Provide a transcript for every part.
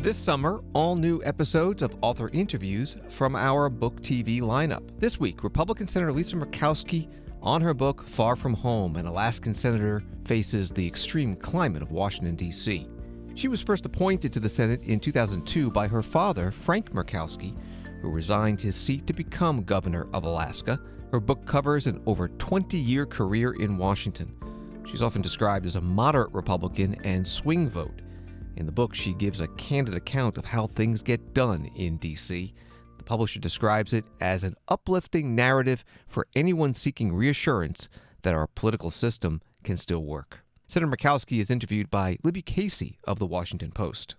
This summer, all new episodes of author interviews from our Book TV lineup. This week, Republican Senator Lisa Murkowski on her book, Far From Home, an Alaskan senator faces the extreme climate of Washington, D.C. She was first appointed to the Senate in 2002 by her father, Frank Murkowski, who resigned his seat to become governor of Alaska. Her book covers an over 20-year career in Washington. She's often described as a moderate Republican and swing vote. In the book, she gives a candid account of how things get done in D.C. The publisher describes it as an uplifting narrative for anyone seeking reassurance that our political system can still work. Senator Murkowski is interviewed by Libby Casey of The Washington Post.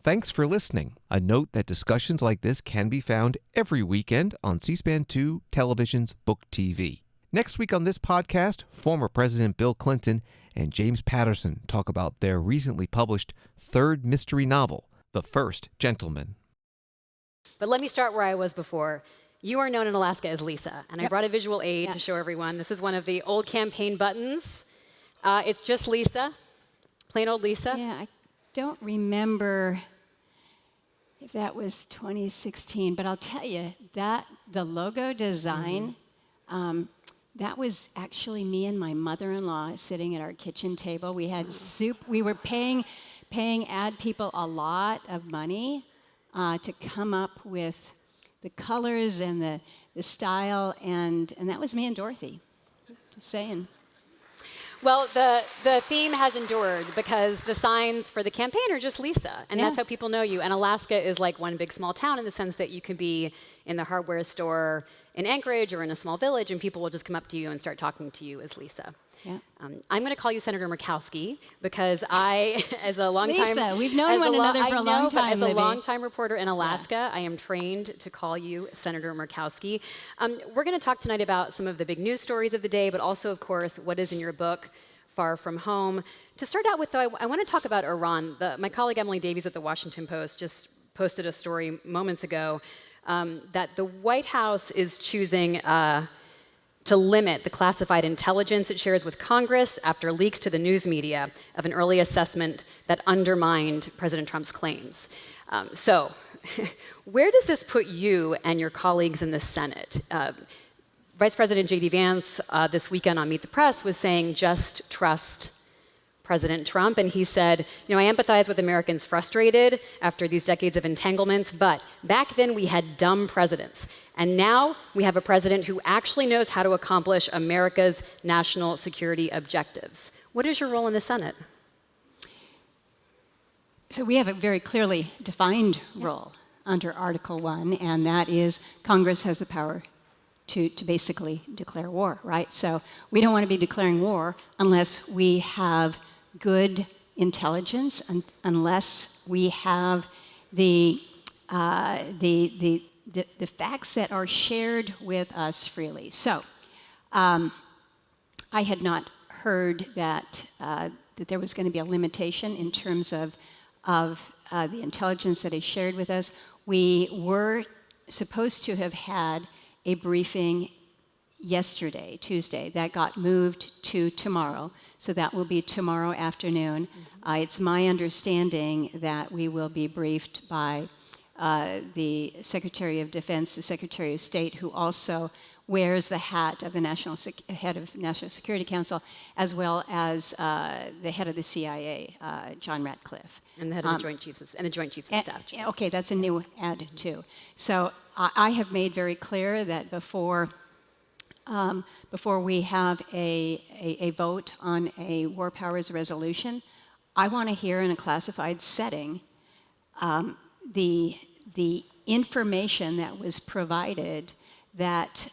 Thanks for listening. A note that discussions like this can be found every weekend on C-SPAN 2 Television's Book TV. Next week on this podcast, former President Bill Clinton and James Patterson talk about their recently published third mystery novel, The First Gentleman. But let me start where I was before. You are known in Alaska as Lisa, and I brought a visual aid to show everyone. This is one of the old campaign buttons. It's just Lisa, plain old Lisa. Yeah, I don't remember if that was 2016, but I'll tell you that the logo design, that was actually me and my mother-in-law sitting at our kitchen table. We had soup. We were paying ad people a lot of money to come up with the colors and the style, and that was me and Dorothy. Just saying. Well, the theme has endured because the signs for the campaign are just Lisa, and that's how people know you. And Alaska is like one big small town in the sense that you can be in the hardware store in Anchorage or in a small village, and people will just come up to you and start talking to you as Lisa. Yeah. I'm going to call you Senator Murkowski because I, as a long time, Lisa, we've known one another for a long time. As a long-time reporter in Alaska, I am trained to call you Senator Murkowski. We're going to talk tonight about some of the big news stories of the day, but also, of course, what is in your book, Far From Home. To start out with, though, I want to talk about Iran. My colleague Emily Davies at the Washington Post just posted a story moments ago that the White House is choosing to limit the classified intelligence it shares with Congress after leaks to the news media of an early assessment that undermined President Trump's claims. So where does this put you and your colleagues in the Senate? Vice President J.D. Vance this weekend on Meet the Press was saying, just trust President Trump. And he said, I empathize with Americans frustrated after these decades of entanglements, but back then we had dumb presidents. And now we have a president who actually knows how to accomplish America's national security objectives. What is your role in the Senate? So we have a very clearly defined role under Article 1, and that is Congress has the power to basically declare war, right? So we don't want to be declaring war unless we have good intelligence, and unless we have the facts that are shared with us freely. So I had not heard that there was going to be a limitation in terms of the intelligence that is shared with us. We were supposed to have had a briefing yesterday, Tuesday, that got moved to tomorrow. So that will be tomorrow afternoon. It's my understanding that we will be briefed by the Secretary of Defense, the Secretary of State, who also wears the hat of the head of National Security Council, as well as the head of the CIA, John Ratcliffe. And the head of the Joint Chiefs of Staff. Okay, that's a new add too. So I have made very clear that before we have a vote on a war powers resolution, I want to hear in a classified setting the information that was provided that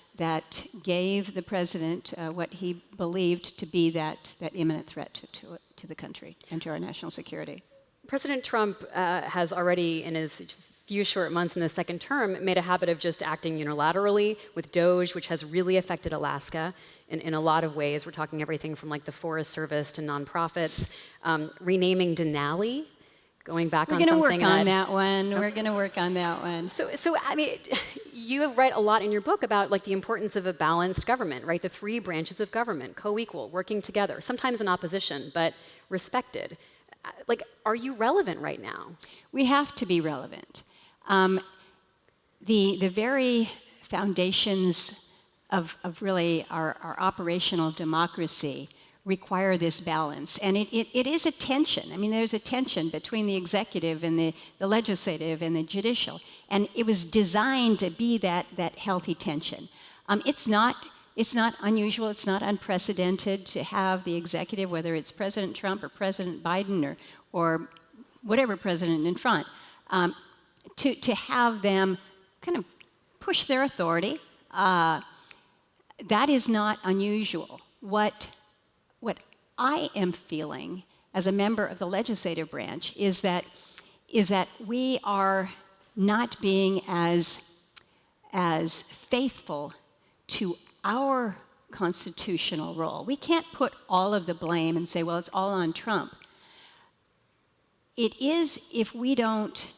gave the president what he believed to be that imminent threat to the country and to our national security. President Trump has already, in his few short months in the second term, made a habit of just acting unilaterally with DOJ, which has really affected Alaska in a lot of ways. We're talking everything from like the Forest Service to nonprofits, renaming Denali, going back on something. We're going to work on that one. We're going to work on that one. So I mean, you write a lot in your book about like the importance of a balanced government, right? The three branches of government, co-equal, working together, sometimes in opposition, but respected. Like, are you relevant right now? We have to be relevant. The very foundations of really our operational democracy require this balance. And it is a tension. I mean, there's a tension between the executive and the legislative and the judicial. And it was designed to be that healthy tension. It's not unusual, it's not unprecedented to have the executive, whether it's President Trump or President Biden or whatever president in front, to have them kind of push their authority. That is not unusual. What I am feeling as a member of the legislative branch is that we are not being as faithful to our constitutional role. We can't put all of the blame and say, well, it's all on Trump. It is if we don't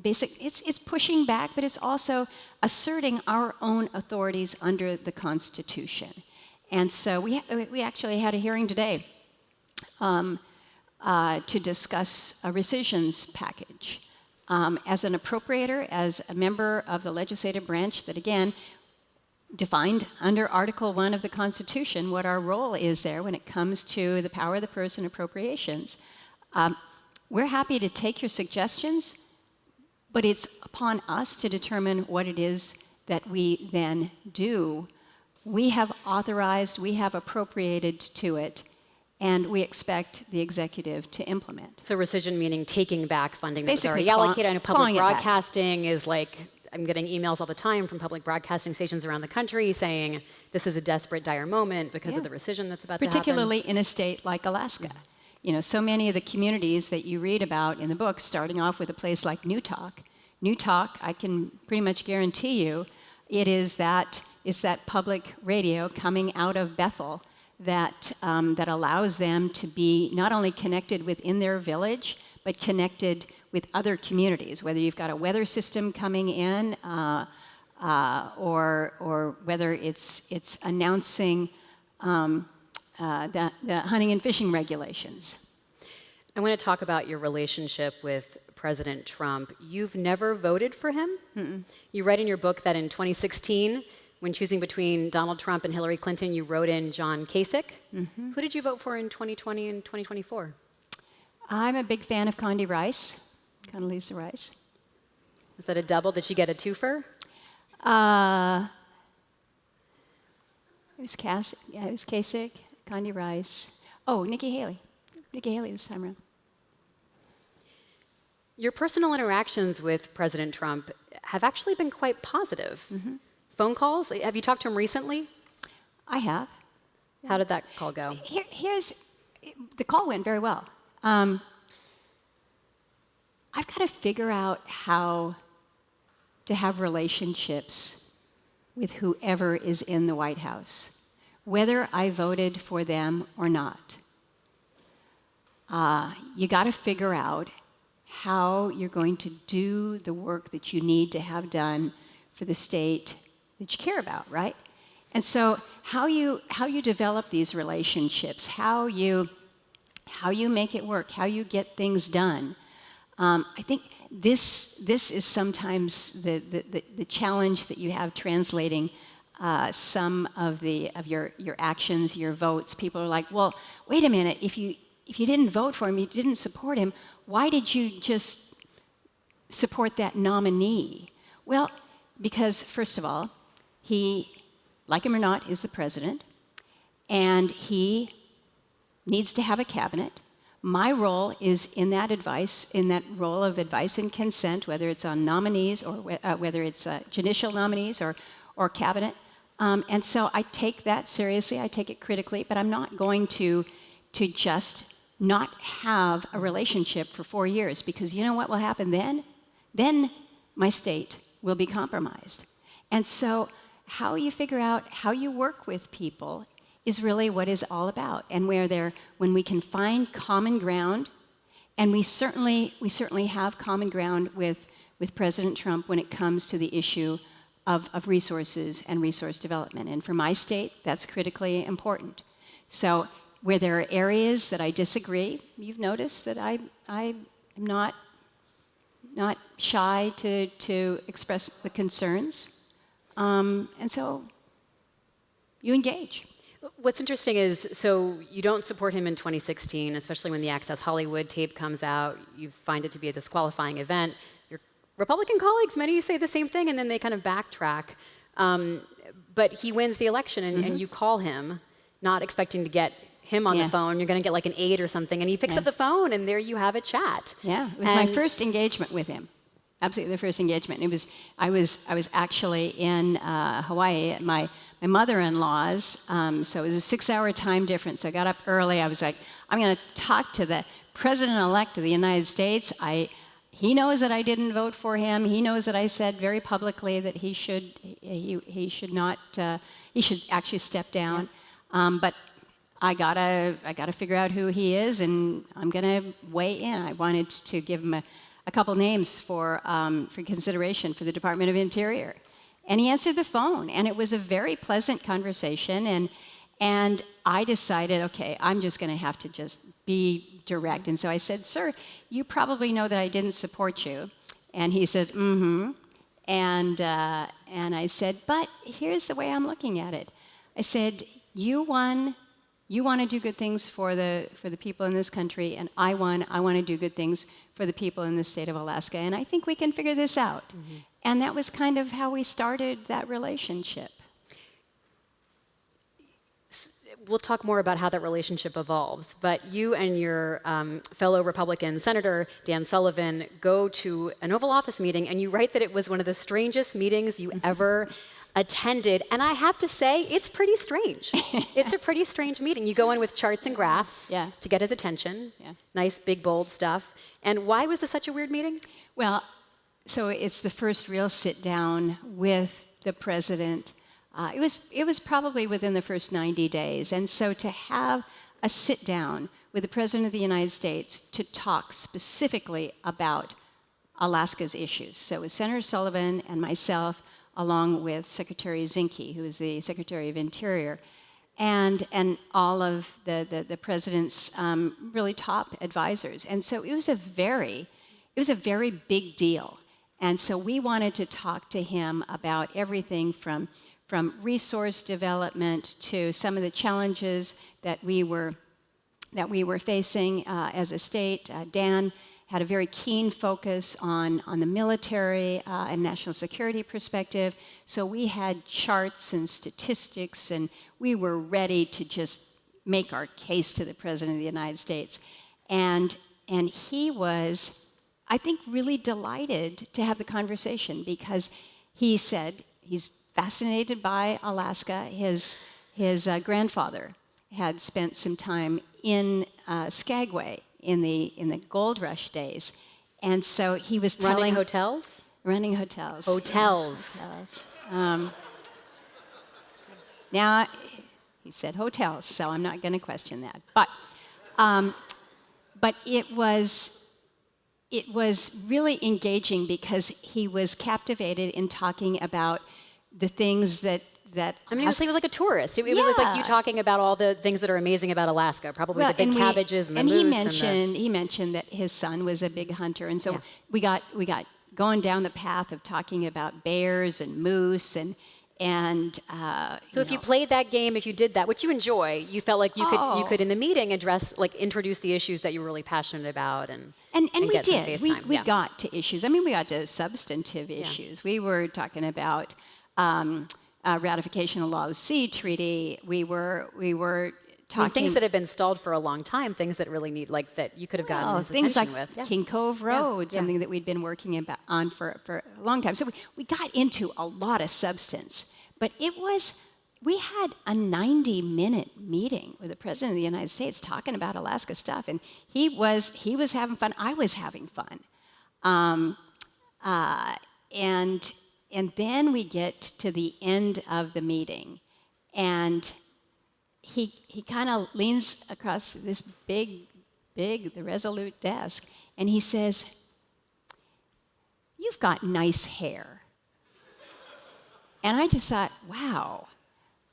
it's pushing back, but it's also asserting our own authorities under the Constitution. And so we actually had a hearing today to discuss a rescissions package. As an appropriator, as a member of the legislative branch that, again, defined under Article 1 of the Constitution what our role is there when it comes to the power of the purse and appropriations, we're happy to take your suggestions, but it's upon us to determine what it is that we then do. We have authorized, we have appropriated to it, and we expect the executive to implement. So rescission meaning taking back funding that was Basically already allocated. I know public clawing it back. broadcasting is like, I'm getting emails all the time from public broadcasting stations around the country saying this is a desperate, dire moment because of the rescission that's about to happen. Particularly in a state like Alaska. You know, so many of the communities that you read about in the book, starting off with a place like Newtok, I can pretty much guarantee you, it's that public radio coming out of Bethel that allows them to be not only connected within their village, but connected with other communities, whether you've got a weather system coming in, or whether it's announcing the hunting and fishing regulations. I want to talk about your relationship with President Trump. You've never voted for him? Mm-mm. You write in your book that in 2016, when choosing between Donald Trump and Hillary Clinton, you wrote in John Kasich. Mm-hmm. Who did you vote for in 2020 and 2024? I'm a big fan of Condoleezza Rice. Was that a double? Did she get a twofer? It was Kasich, Condoleezza Rice. Oh, Nikki Haley this time around. Your personal interactions with President Trump have actually been quite positive. Mm-hmm. Phone calls? Have you talked to him recently? I have. How did that call go? The call went very well. I've got to figure out how to have relationships with whoever is in the White House, whether I voted for them or not. You got to figure out how you're going to do the work that you need to have done for the state that you care about, right? And so how you develop these relationships, how you make it work, how you get things done. I think this is sometimes the challenge that you have translating some of your actions, your votes. People are like, well, wait a minute, if you didn't vote for him, you didn't support him, why did you just support that nominee? Well, because first of all, he, like him or not, is the president, and he needs to have a cabinet. My role is in that role of advice and consent, whether it's on nominees or whether it's judicial nominees or cabinet. And so I take that seriously, I take it critically, but I'm not going to just not have a relationship for 4 years, because you know what will happen then? Then my state will be compromised. And so how you figure out how you work with people is really what it's all about. And when we can find common ground, and we certainly have common ground with President Trump when it comes to the issue of resources and resource development. And for my state, that's critically important. So where there are areas that I disagree, you've noticed that I am not shy to express the concerns. And so you engage. What's interesting is, so you don't support him in 2016, especially when the Access Hollywood tape comes out. You find it to be a disqualifying event. Your Republican colleagues, many say the same thing, and then they kind of backtrack. But he wins the election, and you call him, not expecting to get him on the phone. You're going to get like an aide or something, and he picks up the phone, and there you have a chat. Yeah, it was my first engagement with him. Absolutely, the first engagement. It was I was actually in Hawaii at my mother-in-law's. So it was a 6-hour time difference. So I got up early. I was like, I'm going to talk to the president-elect of the United States. He knows that I didn't vote for him. He knows that I said very publicly that he should actually step down. But I gotta figure out who he is, and I'm gonna weigh in. I wanted to give him a couple names for consideration for the Department of Interior, and he answered the phone, and it was a very pleasant conversation. And I decided, okay, I'm just going to have to just be direct. And so I said, sir, you probably know that I didn't support you. And he said, mm-hmm. And I said, but here's the way I'm looking at it. I said, you won. You want to do good things for the people in this country, and I want to do good things for the people in the state of Alaska. And I think we can figure this out. And that was kind of how we started that relationship. We'll talk more about how that relationship evolves, but you and your fellow Republican Senator Dan Sullivan go to an Oval Office meeting, and you write that it was one of the strangest meetings you ever attended, and I have to say, it's pretty strange. It's a pretty strange meeting. You go in with charts and graphs to get his attention, nice, big, bold stuff. And why was this such a weird meeting? Well, so it's the first real sit-down with the president. It was probably within the first 90 days. And so to have a sit down with the President of the United States to talk specifically about Alaska's issues. So it was Senator Sullivan and myself, along with Secretary Zinke, who is the Secretary of Interior, and all of the President's really top advisors. And so it was a very big deal. And so we wanted to talk to him about everything from resource development to some of the challenges that we were facing as a state. Dan had a very keen focus on the military and national security perspective. So we had charts and statistics, and we were ready to just make our case to the President of the United States. And he was, I think, really delighted to have the conversation, because he said he's fascinated by Alaska. His grandfather had spent some time in Skagway in the gold rush days, and so he was running hotels. Now he said hotels, so I'm not going to question that. But it was really engaging, because he was captivated in talking about the things that I mean, he was like a tourist. It was like you talking about all the things that are amazing about Alaska, probably the big cabbages and the moose. He mentioned that his son was a big hunter, and so we got going down the path of talking about bears and moose and so if you played that game, if you did that, which you enjoy, you felt like you could in the meeting introduce the issues that you were really passionate about and we get did. Some face time. We got to issues. I mean, we got to substantive issues. We were talking about ratification of Law of the Sea Treaty. We were talking things that have been stalled for a long time, things that really need, like, that you could have gotten his things attention like with. King Cove Road, something that we'd been working on for a long time. So we got into a lot of substance, but we had a 90-minute meeting with the President of the United States talking about Alaska stuff, and he was having fun. I was having fun, and then we get to the end of the meeting, and he kind of leans across this big, the Resolute desk, and he says, "You've got nice hair." And I just thought, wow,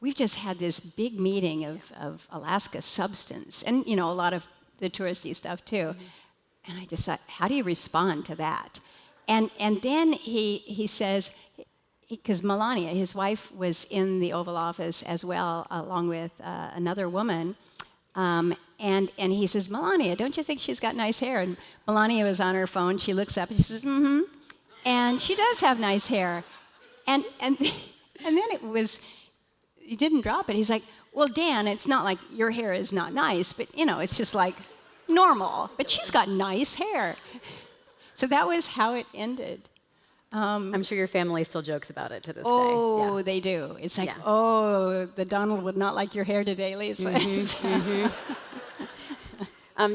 we've just had this big meeting of Alaska substance, and a lot of the touristy stuff too. Mm-hmm. And I just thought, how do you respond to that? And then he says, because Melania, his wife, was in the Oval Office as well, along with another woman. And he says, Melania, don't you think she's got nice hair? And Melania was on her phone. She looks up and she says, mm-hmm. And she does have nice hair. And then he didn't drop it. He's like, well, Dan, it's not like your hair is not nice, but, it's just like normal. But she's got nice hair. So that was how it ended. I'm sure your family still jokes about it to this day. Oh, they do. It's like, oh, the Donald would not like your hair today, Lisa. Mm-hmm, mm-hmm.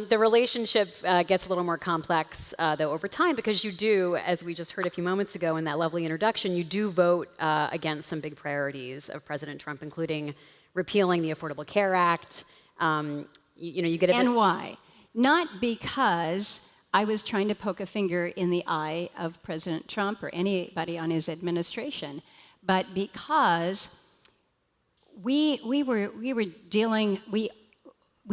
The relationship gets a little more complex, though, over time, because you do, as we just heard a few moments ago in that lovely introduction, you do vote against some big priorities of President Trump, including repealing the Affordable Care Act. You get a And why? Not because I was trying to poke a finger in the eye of President Trump or anybody on his administration, but because we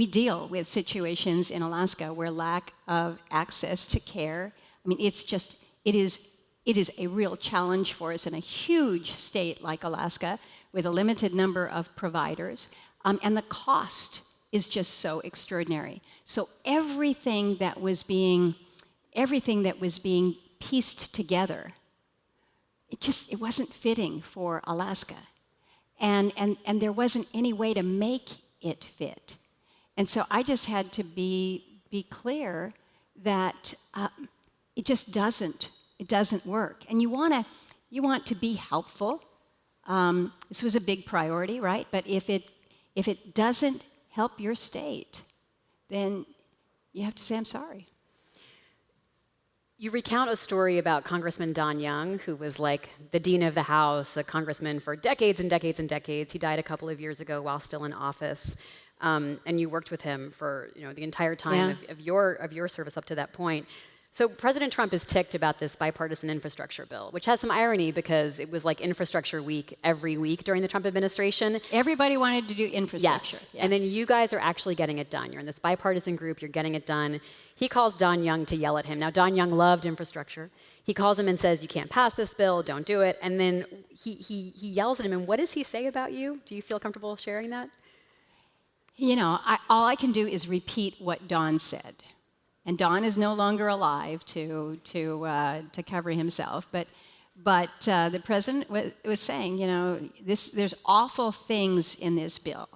deal with situations in Alaska where lack of access to care. I mean, it is a real challenge for us in a huge state like Alaska with a limited number of providers, and the cost is just so extraordinary. So everything that was being pieced together, it wasn't fitting for Alaska, and there wasn't any way to make it fit. And so I just had to be clear that it just doesn't work. And you want to be helpful. This was a big priority, right? But if it doesn't help your state, then you have to say, I'm sorry. You recount a story about Congressman Don Young, who was like the dean of the House, a congressman for decades and decades and decades. He died a couple of years ago while still in office. And you worked with him for the entire time of your service up to that point. So President Trump is ticked about this bipartisan infrastructure bill, which has some irony because it was like infrastructure week every week during the Trump administration. Everybody wanted to do infrastructure. Yes, and then you guys are actually getting it done. You're in this bipartisan group, you're getting it done. He calls Don Young to yell at him. Now, Don Young loved infrastructure. He calls him and says, you can't pass this bill, don't do it. And then he yells at him, and what does he say about you? Do you feel comfortable sharing that? All I can do is repeat what Don said. And Don is no longer alive to cover himself. But the president was saying, there's awful things in this bill.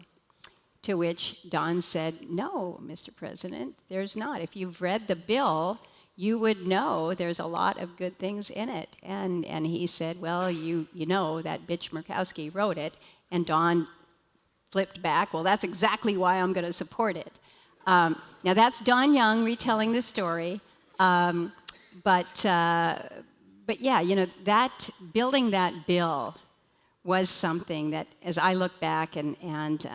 To which Don said, no, Mr. President, there's not. If you've read the bill, you would know there's a lot of good things in it. And he said, well, you know that bitch Murkowski wrote it. And Don flipped back, well, that's exactly why I'm going to support it. Now that's Don Young retelling the story, but yeah, that building that bill was something that, as I look back and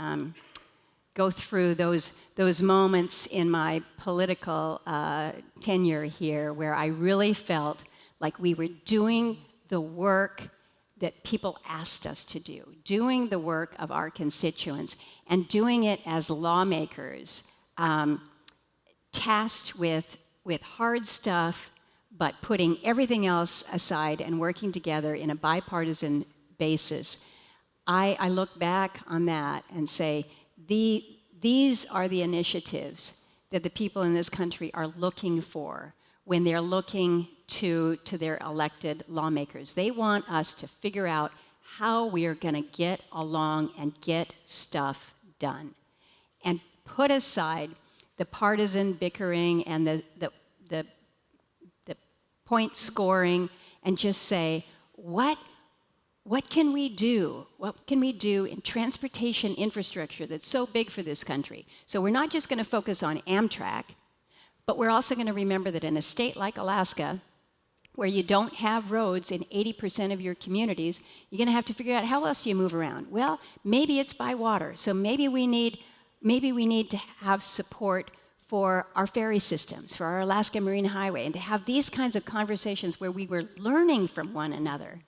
go through those moments in my political tenure here, where I really felt like we were doing the work that people asked us to do, doing the work of our constituents, and doing it as lawmakers. Tasked with hard stuff, but putting everything else aside and working together in a bipartisan basis. I look back on that and say, these are the initiatives that the people in this country are looking for when they're looking to their elected lawmakers. They want us to figure out how we are going to get along and get stuff done, and put aside the partisan bickering and the point scoring, and just say, what can we do? What can we do in transportation infrastructure that's so big for this country? So we're not just going to focus on Amtrak, but we're also going to remember that in a state like Alaska, where you don't have roads in 80% of your communities, you're going to have to figure out how else do you move around. Well, maybe it's by water. So maybe we need to have support for our ferry systems, for our Alaska Marine Highway, and to have these kinds of conversations where we were learning from one another.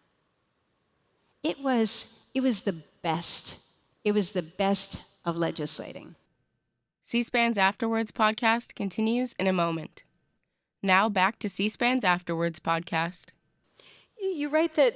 It was the best It was the best of legislating. C-SPAN's Afterwords podcast continues in a moment. Now back to C-SPAN's Afterwords podcast. You write that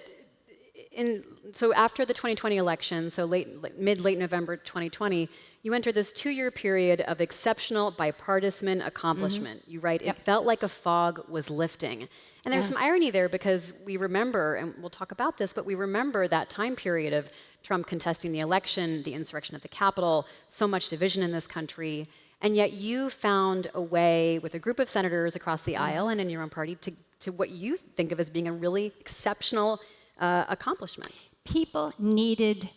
so after the 2020 election, so late November 2020, you entered this 2-year period of exceptional bipartisan accomplishment. You write, it felt like a fog was lifting. And there's some irony there because we remember, and we'll talk about this, but we remember that time period of Trump contesting the election, the insurrection at the Capitol, so much division in this country. And yet you found a way with a group of senators across the aisle and in your own party to what you think of as being a really exceptional accomplishment. People needed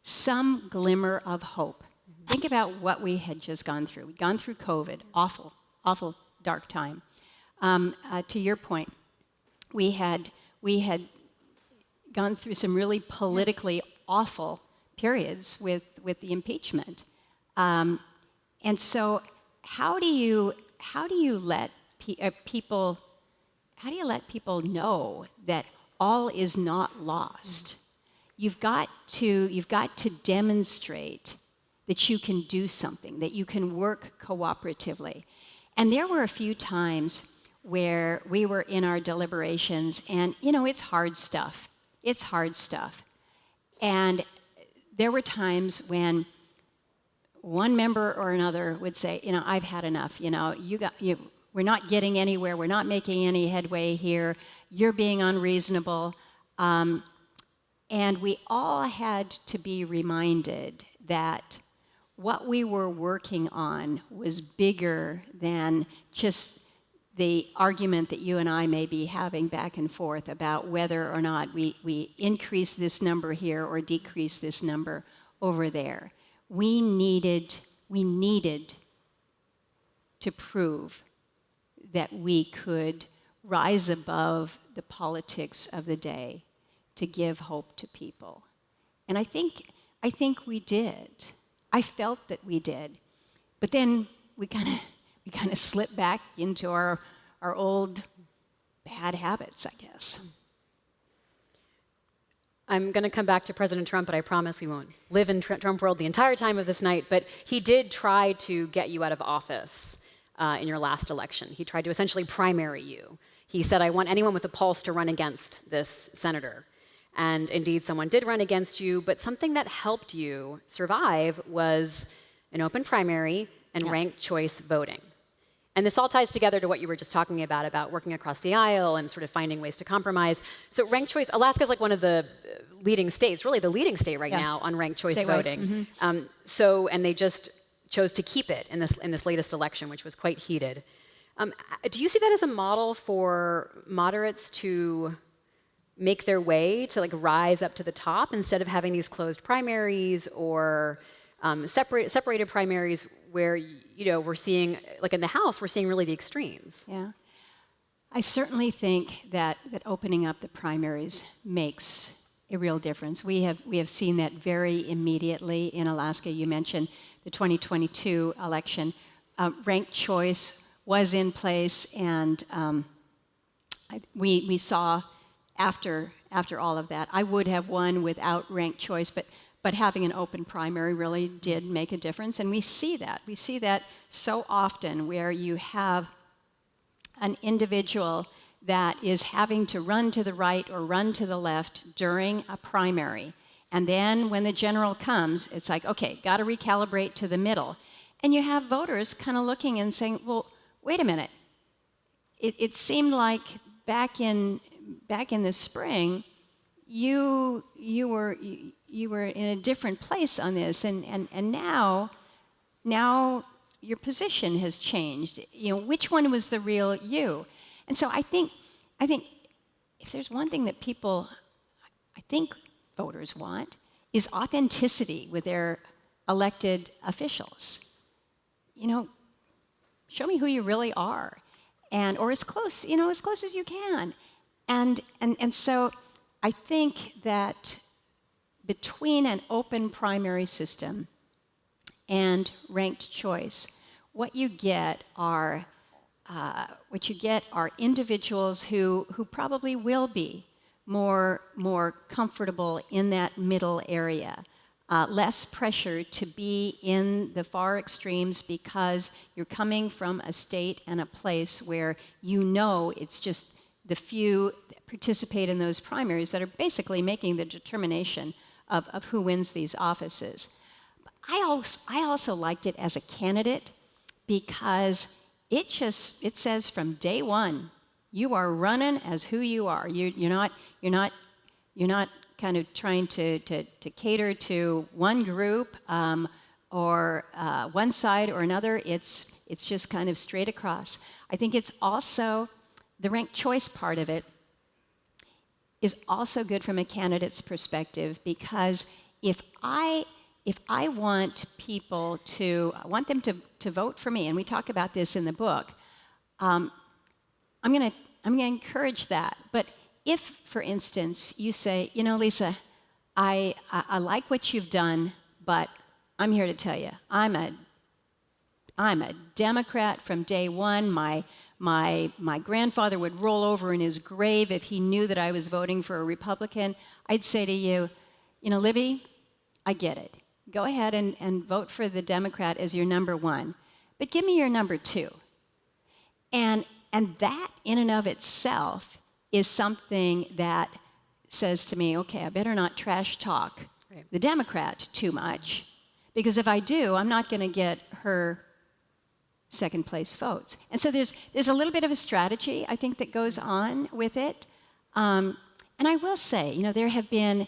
some glimmer of hope. Think about what we had just gone through. We'd gone through COVID, awful, awful dark time. To your point, we had gone through some really politically awful periods with the impeachment. And so how do you let people know that all is not lost? You've got to demonstrate that you can do something, that you can work cooperatively. And there were a few times where we were in our deliberations, and it's hard stuff. It's hard stuff. And there were times when one member or another would say, I've had enough. We're not getting anywhere. We're not making any headway here. You're being unreasonable. And we all had to be reminded that what we were working on was bigger than just the argument that you and I may be having back and forth about whether or not we increase this number here or decrease this number over there. We needed to prove that we could rise above the politics of the day to give hope to people. And I think we did. I felt that we did. But then we kind of slipped back into our old bad habits, I guess. I'm going to come back to President Trump, but I promise we won't live in Trump world the entire time of this night. But he did try to get you out of office in your last election. He tried to essentially primary you. He said, I want anyone with a pulse to run against this senator. And indeed, someone did run against you, but something that helped you survive was an open primary and ranked choice voting. And this all ties together to what you were just talking about working across the aisle and sort of finding ways to compromise. So ranked choice, Alaska is like one of the leading states, really the leading state right now on ranked choice voting. And they just chose to keep it in this latest election, which was quite heated. Do you see that as a model for moderates to make their way to rise up to the top instead of having these closed primaries or separated primaries where we're seeing, like in the House, we're seeing really the extremes? Yeah, I certainly think that opening up the primaries makes a real difference. We have seen that very immediately in Alaska. You mentioned the 2022 election. Ranked choice was in place, and we saw after all of that. I would have won without ranked choice, but having an open primary really did make a difference, and we see that. We see that so often where you have an individual that is having to run to the right or run to the left during a primary. And then when the general comes, it's like, okay, got to recalibrate to the middle. And you have voters kind of looking and saying, well, wait a minute. It seemed like back in the spring, you were in a different place on this, and now your position has changed. Which one was the real you? And so I think if there's one thing that I think voters want, is authenticity with their elected officials. Show me who you really are, or as close as you can. And so I think that between an open primary system and ranked choice, what you get are individuals who probably will be more comfortable in that middle area. less pressure to be in the far extremes because you're coming from a state and a place where you know it's just the few that participate in those primaries that are basically making the determination of who wins these offices. I also liked it as a candidate because it says from day one, you are running as who you are. You're not kind of trying to cater to one group or one side or another. It's just kind of straight across. I think it's also the ranked choice part of it is also good from a candidate's perspective, because if I want people I want them to vote for me, and we talk about this in the book, I'm gonna encourage that. But if, for instance, you say, Lisa, I like what you've done, but I'm here to tell you, I'm a Democrat from day one. My grandfather would roll over in his grave if he knew that I was voting for a Republican. I'd say to you, Libby, I get it. Go ahead and vote for the Democrat as your number one, but give me your number two. And that in and of itself is something that says to me, okay, I better not trash talk the Democrat too much, because if I do, I'm not going to get her second place votes. And so there's a little bit of a strategy, I think, that goes on with it. And I will say, there have been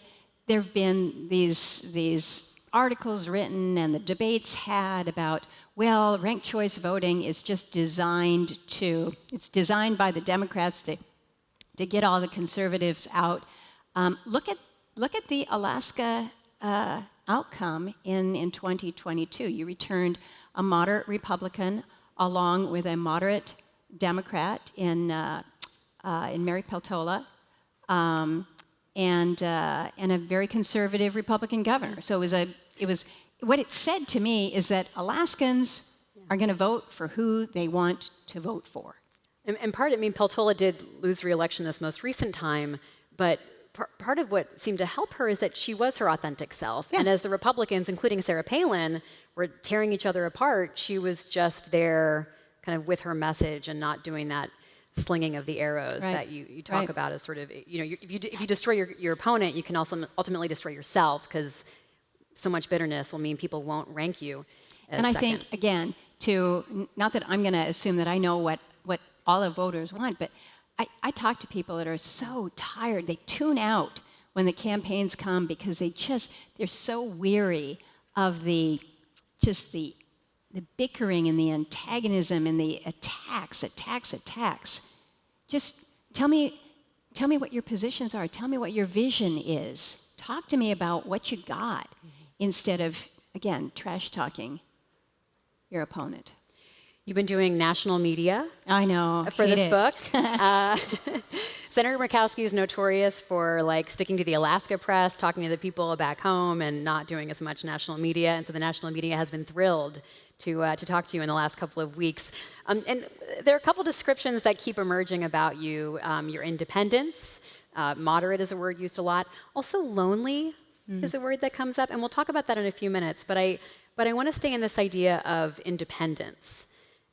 these articles written and the debates had about, well, ranked choice voting is just designed by the Democrats to get all the conservatives out. Look at the Alaska outcome in 2022. You returned a moderate Republican along with a moderate Democrat in Mary Peltola, and a very conservative Republican governor. So it was what it said to me is that Alaskans are going to vote for who they want to vote for. And Peltola did lose re-election this most recent time, but part of what seemed to help her is that she was her authentic self. Yeah. And as the Republicans, including Sarah Palin, were tearing each other apart, she was just there kind of with her message and not doing that slinging of the arrows that you talk about as sort of, if you destroy your opponent, you can also ultimately destroy yourself, because so much bitterness will mean people won't rank you as And I second. think, again, not that I'm going to assume that I know what all the voters want, but I talk to people that are so tired. They tune out when the campaigns come because they're so weary of the bickering and the antagonism and the attacks. Just tell me what your positions are. Tell me what your vision is. Talk to me about what you got, instead of, again, trash talking your opponent. You've been doing national media. I know. For this book. Senator Murkowski is notorious for sticking to the Alaska press, talking to the people back home, and not doing as much national media. And so the national media has been thrilled to talk to you in the last couple of weeks. And there are a couple descriptions that keep emerging about you. Your independence, moderate is a word used a lot. Also lonely is a word that comes up. And we'll talk about that in a few minutes. But I want to stay in this idea of independence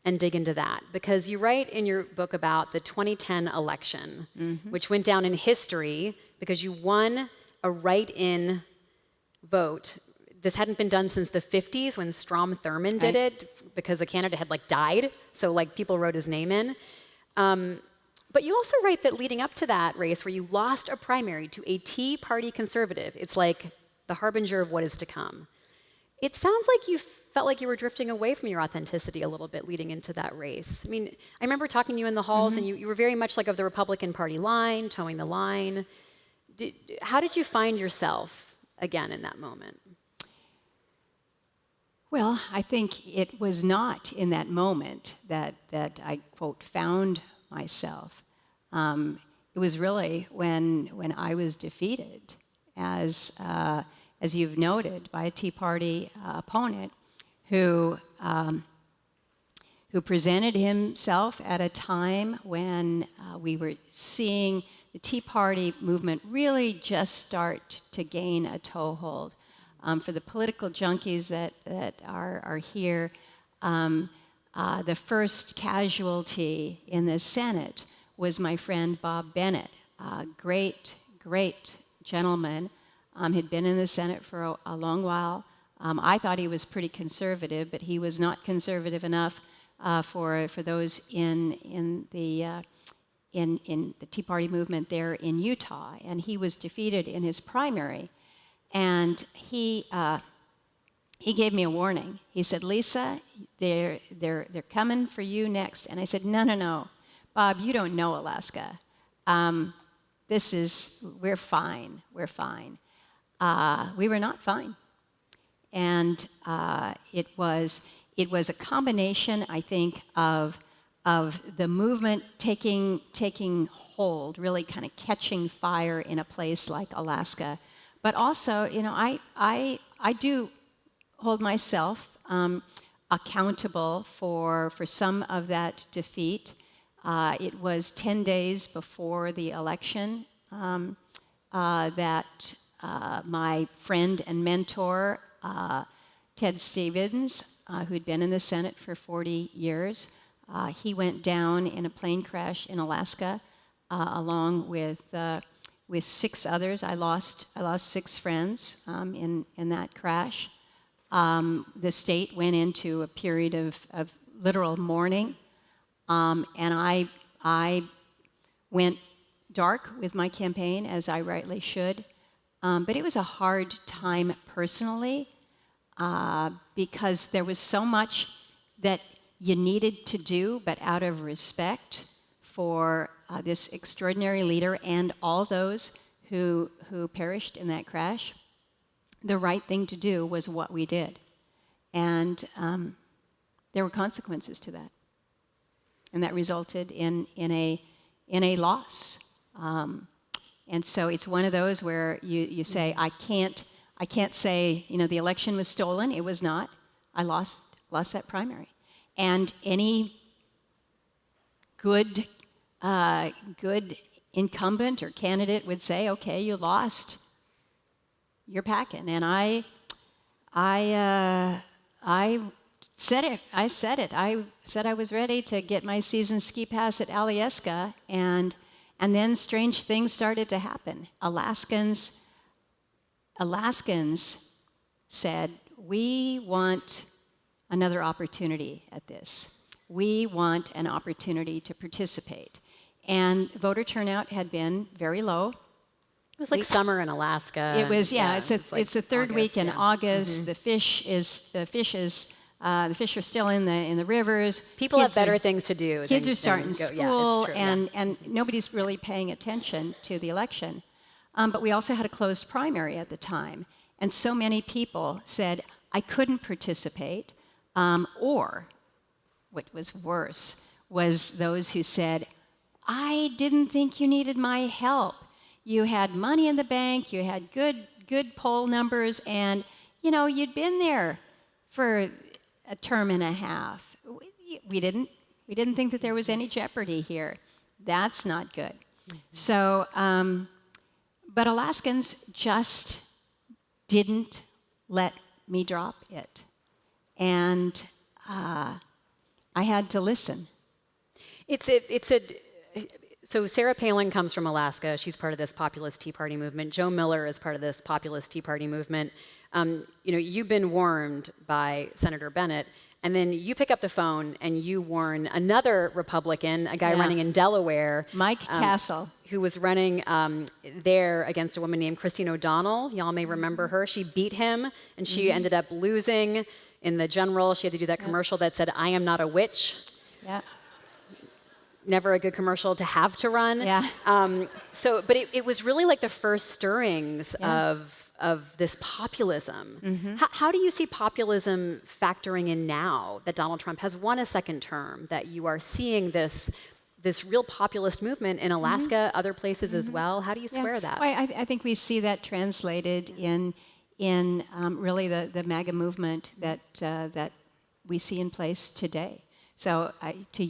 and dig into that, because you write in your book about the 2010 election, which went down in history because you won a write-in vote. This hadn't been done since the 50s when Strom Thurmond did it, because a candidate had died, so people wrote his name in. But you also write that leading up to that race, where you lost a primary to a Tea Party conservative, it's like the harbinger of what is to come. It sounds like you felt like you were drifting away from your authenticity a little bit leading into that race. I mean, I remember talking to you in the halls, and you were very much of the Republican Party line, towing the line. How did you find yourself again in that moment? Well, I think it was not in that moment that I, quote, found myself. It was really when I was defeated, as you've noted, by a Tea Party opponent who presented himself at a time when we were seeing the Tea Party movement really just start to gain a toehold. For the political junkies that are here, the first casualty in the Senate was my friend Bob Bennett, a great gentleman, had been in the Senate for a long while. I thought he was pretty conservative, but he was not conservative enough for those in the Tea Party movement there in Utah, and he was defeated in his primary. And he gave me a warning. He said, "Lisa, they're coming for you next." And I said, "No, Bob, you don't know Alaska. We're fine. We're fine." We were not fine, and it was a combination, I think, of the movement taking hold, really kind of catching fire in a place like Alaska. But also, I do hold myself accountable for some of that defeat. It was 10 days before the election that my friend and mentor, Ted Stevens, who'd been in the Senate for 40 years, he went down in a plane crash in Alaska, along with 6 others. I lost 6 friends in that crash. The state went into a period of literal mourning, and I went dark with my campaign, as I rightly should. But it was a hard time personally, because there was so much that you needed to do, but out of respect for this extraordinary leader and all those who perished in that crash, the right thing to do was what we did. And there were consequences to that. And that resulted in a loss. And so it's one of those where you say, I can't say, the election was stolen. It was not. I lost that primary. And any good incumbent or candidate would say, okay, you lost, you're packing. And I said it. I said I was ready to get my season ski pass at Alyeska, and then strange things started to happen. Alaskans said, we want another opportunity at this. We want an opportunity to participate. And voter turnout had been very low. It was like summer in Alaska. It was, it's the third August, week in yeah. August. Mm-hmm. The fish are still in the rivers. People have better things to do. Kids are starting school, yeah, and nobody's really paying attention to the election. But we also had a closed primary at the time, and so many people said, I couldn't participate, or what was worse was those who said, I didn't think you needed my help. You had money in the bank, you had good poll numbers, and you'd been there for a term and a half. We didn't think that there was any jeopardy here. That's not good. Mm-hmm. So, but Alaskans just didn't let me drop it, and I had to listen. So Sarah Palin comes from Alaska. She's part of this populist Tea Party movement. Joe Miller is part of this populist Tea Party movement. You've been warned by Senator Bennett, and then you pick up the phone and you warn another Republican, a guy running in Delaware, Mike Castle, who was running there against a woman named Christine O'Donnell. Y'all may remember her. She beat him, and she ended up losing in the general. She had to do that commercial that said, "I am not a witch." Yeah. Never a good commercial to have to run. Yeah. But it was really like the first stirrings of this populism. Mm-hmm. How do you see populism factoring in now that Donald Trump has won a second term, that you are seeing this real populist movement in Alaska, other places as well? How do you square that? Well, I think we see that translated in really the MAGA movement that we see in place today. So to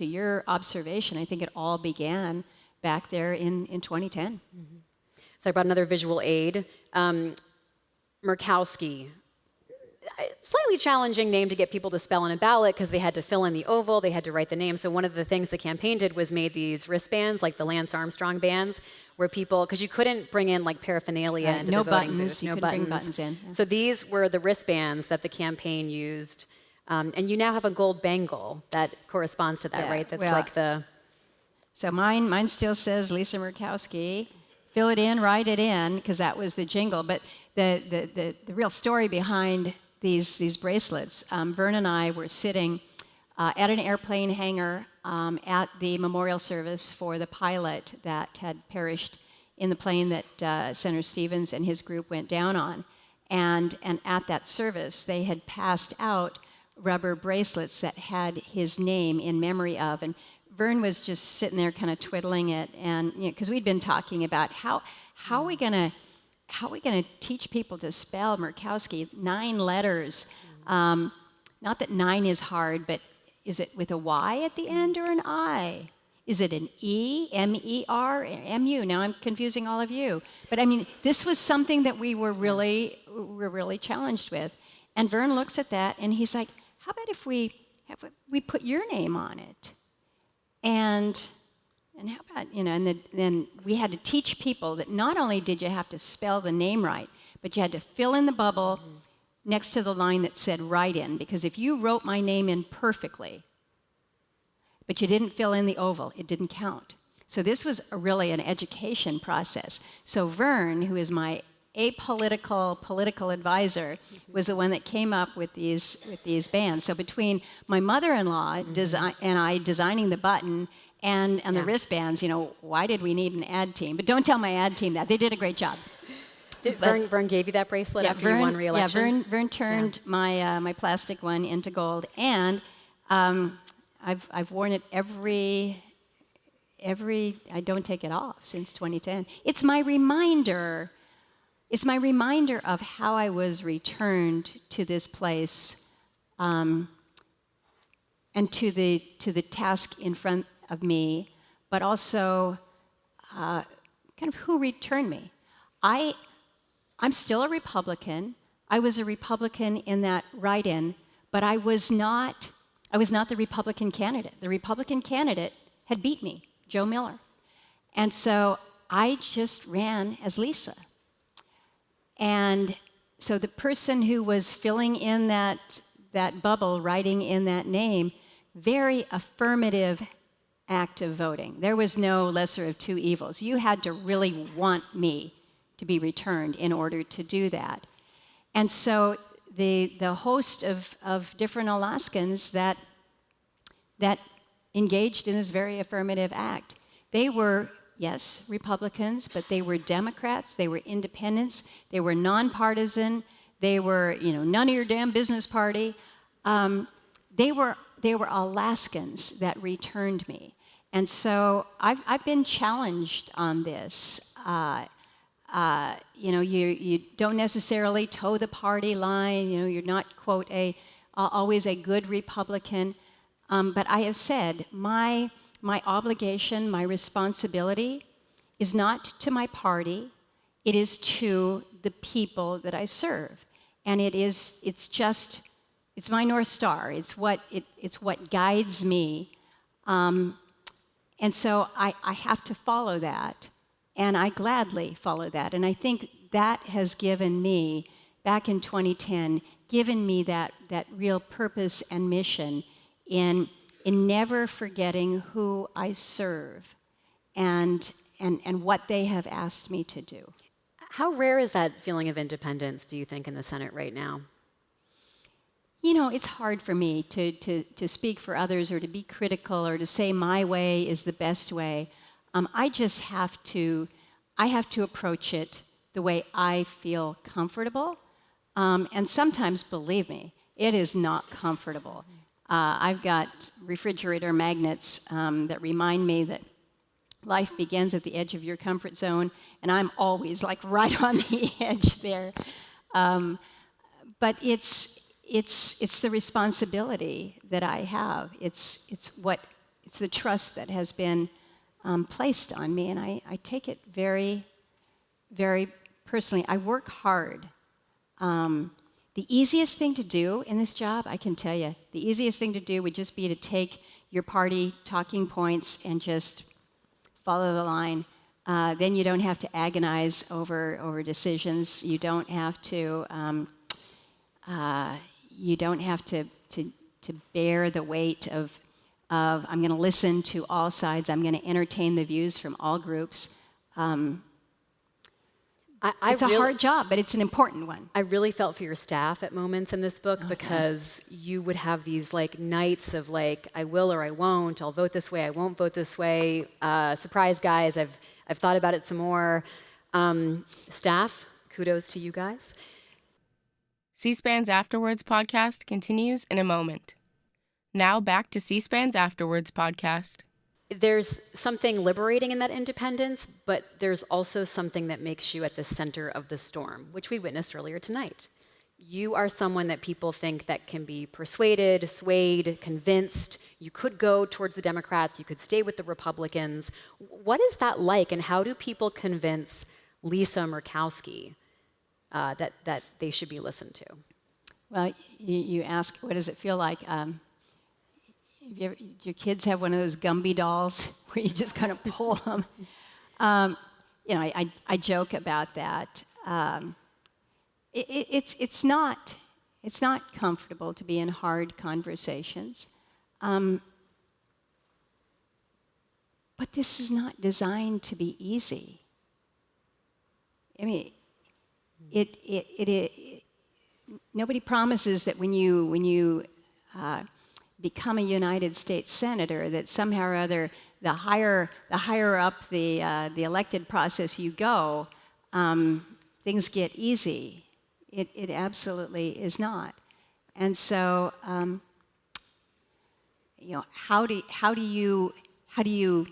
your observation, I think it all began back there in 2010. Mm-hmm. So I brought another visual aid. Murkowski. Slightly challenging name to get people to spell on a ballot because they had to fill in the oval, they had to write the name. So one of the things the campaign did was made these wristbands, like the Lance Armstrong bands, where people, because you couldn't bring in like paraphernalia into no the voting buttons, booth. you No couldn't buttons. bring buttons in. Yeah. So these were the wristbands that the campaign used. And you now have a gold bangle that corresponds to that, Yeah, right? That's well, like the... So mine still says Lisa Murkowski. Fill it in, write it in, because that was the jingle. But the real story behind these bracelets, Vern and I were sitting at an airplane hangar at the memorial service for the pilot that had perished in the plane that Senator Stevens and his group went down on. And at that service, they had passed out rubber bracelets that had his name in memory of. And Vern was just sitting there kind of twiddling it, and because we'd been talking about how are we gonna teach people to spell Murkowski, 9 letters. Not that 9 is hard, but is it with a Y at the end or an I? Is it an E, M-E-R, M-U? Now I'm confusing all of you. But I mean, this was something that we were really challenged with. And Vern looks at that and he's like, how about if we put your name on it? And how about, and then we had to teach people that not only did you have to spell the name right, but you had to fill in the bubble next to the line that said write in, because if you wrote my name in perfectly, but you didn't fill in the oval, it didn't count. So this was really an education process. So Vern, who is my apolitical political advisor, was the one that came up with these bands. So between my mother-in-law and I designing the button and the wristbands, why did we need an ad team? But don't tell my ad team that. They did a great job. Vern gave you that bracelet after you won re-election? Yeah, Vern turned my plastic one into gold, and I've worn it every. I don't take it off since 2010. It's my reminder. It's my reminder of how I was returned to this place, and to the task in front of me, but also kind of who returned me. I'm still a Republican. I was a Republican in that write-in, but I was not the Republican candidate. The Republican candidate had beat me, Joe Miller. And so I just ran as Lisa. And so the person who was filling in that bubble, writing in that name, very affirmative act of voting. There was no lesser of two evils. You had to really want me to be returned in order to do that. And so the host of different Alaskans that engaged in this very affirmative act, they were, yes, Republicans, but they were Democrats, they were independents, they were nonpartisan, they were, none of your damn business party. They were Alaskans that returned me. And so I've been challenged on this. You don't necessarily toe the party line. You're not, quote, always a good Republican. But I have said my obligation, my responsibility is not to my party. It is to the people that I serve. And it's my North Star. It's what guides me. And so I have to follow that. And I gladly follow that. And I think that has given me, back in 2010, given me that real purpose and mission in never forgetting who I serve and what they have asked me to do. How rare is that feeling of independence, do you think, in the Senate right now? It's hard for me to speak for others or to be critical or to say my way is the best way. I just have to approach it the way I feel comfortable. And sometimes, believe me, it is not comfortable. I've got refrigerator magnets that remind me that life begins at the edge of your comfort zone, and I'm always like right on the edge there. But it's the responsibility that I have. It's the trust that has been placed on me, and I take it very, very personally. I work hard The easiest thing to do in this job, I can tell you, the easiest thing to do would just be to take your party talking points and just follow the line. Then you don't have to agonize over decisions. You don't have to bear the weight of I'm going to listen to all sides. I'm going to entertain the views from all groups. It's a hard job, but it's an important one. I really felt for your staff at moments in this book because you would have these like nights of like, I will or I won't, I'll vote this way, I won't vote this way. Surprise, guys, I've thought about it some more. Staff, kudos to you guys. C-SPAN's Afterwords podcast continues in a moment. Now back to C-SPAN's Afterwords podcast. There's something liberating in that independence, but there's also something that makes you at the center of the storm, which we witnessed earlier tonight. You are someone that people think that can be persuaded, swayed, convinced. You could go towards the Democrats, you could stay with the Republicans. What is that like, and how do people convince Lisa Murkowski that they should be listened to? Well, you ask, what does it feel like? Your kids have one of those Gumby dolls where you just kind of pull them. I joke about that. It's not comfortable to be in hard conversations, but this is not designed to be easy. I mean, nobody promises that when you become a United States senator, that somehow or other, the higher up the elected process you go, things get easy. It absolutely is not. And so, how do you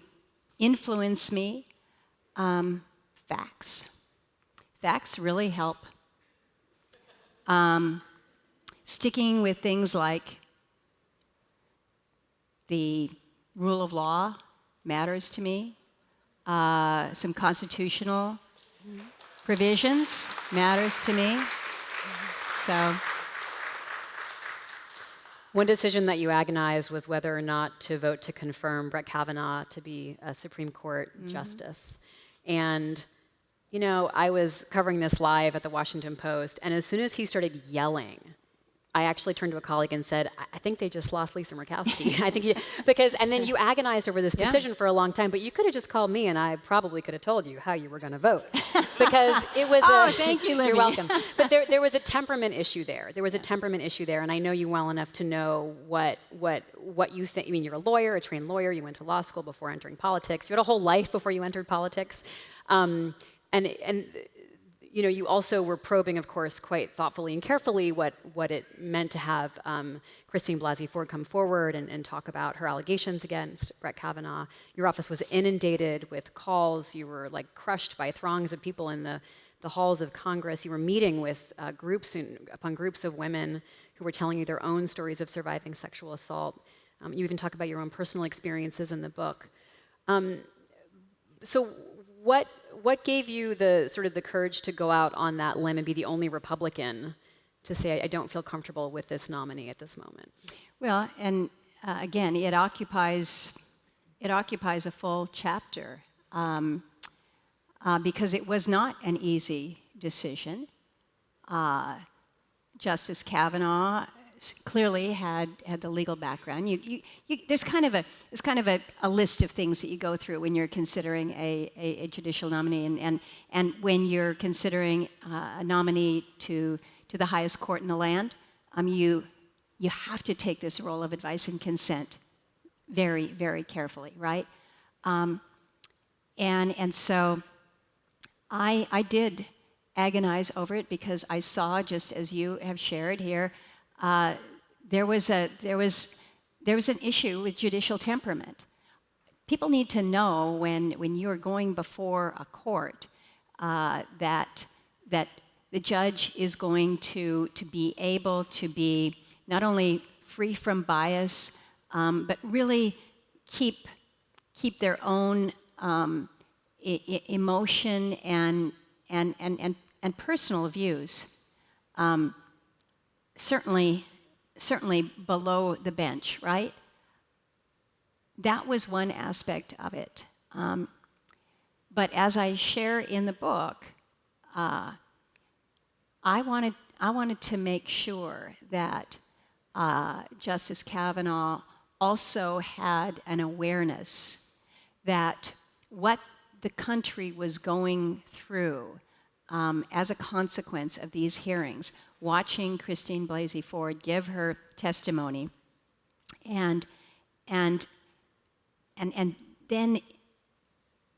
influence me? Facts. Facts really help. Sticking with things like the rule of law matters to me. Some constitutional provisions matters to me. So, one decision that you agonized was whether or not to vote to confirm Brett Kavanaugh to be a Supreme Court justice. And, I was covering this live at the Washington Post, and as soon as he started yelling, I actually turned to a colleague and said, I think they just lost Lisa Murkowski. And then you agonized over this decision for a long time, but you could have just called me and I probably could have told you how you were going to vote. Because it was thank you, Libby. You're welcome. But there was a temperament issue there. There was a temperament issue there, and I know you well enough to know what you think. I mean, you're a lawyer, a trained lawyer, you went to law school before entering politics. You had a whole life before you entered politics. You also were probing, of course, quite thoughtfully and carefully what it meant to have Christine Blasey Ford come forward and talk about her allegations against Brett Kavanaugh. Your office was inundated with calls. You were crushed by throngs of people in the halls of Congress. You were meeting with groups upon groups of women who were telling you their own stories of surviving sexual assault. You even talk about your own personal experiences in the book. So what gave you the courage to go out on that limb and be the only Republican to say, I don't feel comfortable with this nominee at this moment? Well, and again, it occupies a full chapter because it was not an easy decision. Justice Kavanaugh clearly had the legal background. There's kind of a list of things that you go through when you're considering a judicial nominee, and when you're considering a nominee to the highest court in the land, you have to take this role of advice and consent very, very carefully, right? And so I did agonize over it because I saw, just as you have shared here, there was an issue with judicial temperament. People need to know when you're going before a court that the judge is going to be able to be not only free from bias, but really keep their own emotion and personal views certainly below the bench, right? That was one aspect of it. But as I share in the book, I wanted to make sure that Justice Kavanaugh also had an awareness that what the country was going through as a consequence of these hearings, watching Christine Blasey Ford give her testimony, and then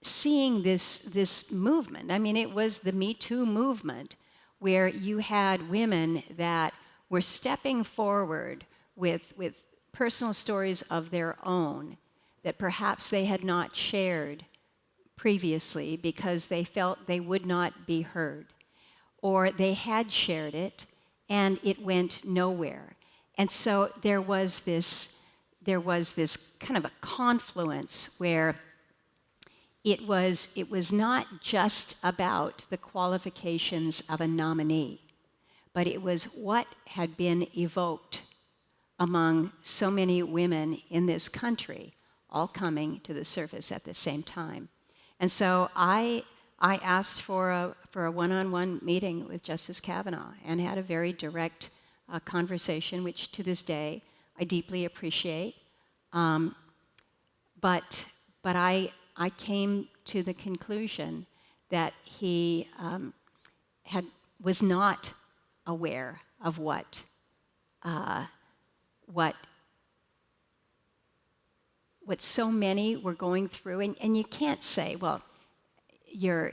seeing this movement. I mean, it was the Me Too movement, where you had women that were stepping forward with personal stories of their own that perhaps they had not shared previously because they felt they would not be heard, or they had shared it and it went nowhere. And so there was this kind of a confluence where it was not just about the qualifications of a nominee, but it was what had been evoked among so many women in this country, all coming to the surface at the same time. And so I asked for a one-on-one meeting with Justice Kavanaugh and had a very direct conversation, which to this day I deeply appreciate. But I came to the conclusion that he was not aware of what so many were going through, and you can't say, well, you